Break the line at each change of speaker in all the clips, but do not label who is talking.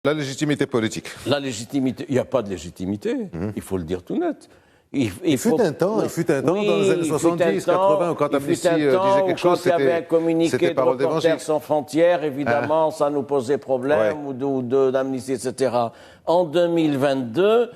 La légitimité politique.
La légitimité, il n'y a pas de légitimité, il faut le dire tout net.
Il fut un temps, dans les années 70, 80, quand Amnesty disait quelque chose,
quand il y avait un communiqué de Reporters sans frontières, évidemment, ça nous posait problème, ou d'Amnesty, etc. En 2022,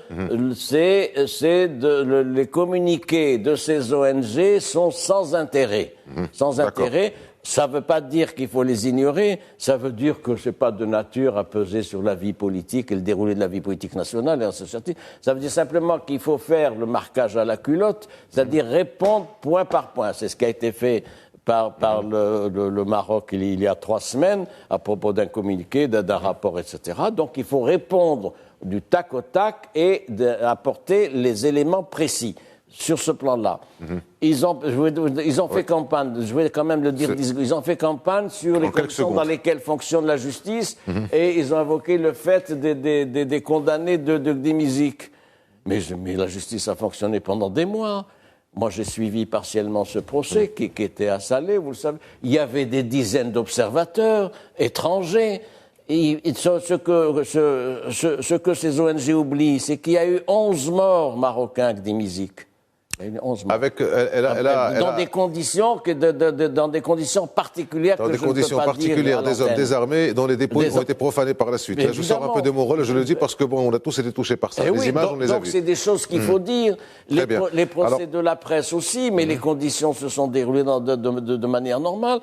les communiqués de ces ONG sont sans intérêt. Sans intérêt. Ça ne veut pas dire qu'il faut les ignorer, ça veut dire que ce n'est pas de nature à peser sur la vie politique et le déroulé de la vie politique nationale et associative. Ça veut dire simplement qu'il faut faire le marquage à la culotte, c'est-à-dire répondre point par point. C'est ce qui a été fait par le Maroc il y a 3 semaines à propos d'un communiqué, d'un rapport, etc. Donc il faut répondre du tac au tac et apporter les éléments précis. Sur ce plan-là, ils ont fait campagne, je vais quand même le dire, ils ont fait campagne sur les conditions dans lesquelles fonctionne la justice et ils ont évoqué le fait des condamnés de Gdimizik. Mais la justice a fonctionné pendant des mois. Moi, j'ai suivi partiellement ce procès qui était à Salé, vous le savez. Il y avait des dizaines d'observateurs étrangers. Et ce que ces ONG oublient, c'est qu'il y a eu 11 morts marocains à Gdimizik. Dans des conditions particulières.
Dans des conditions particulières, des hommes désarmés dont les dépôts ont été profanés par la suite. Là, je sors un peu de mon rôle, je le dis parce que on a tous été touchés par ça. Les images, on les a vues.
Donc c'est des choses qu'il faut dire. Les procès de la presse aussi, mais les conditions se sont déroulées de manière normale.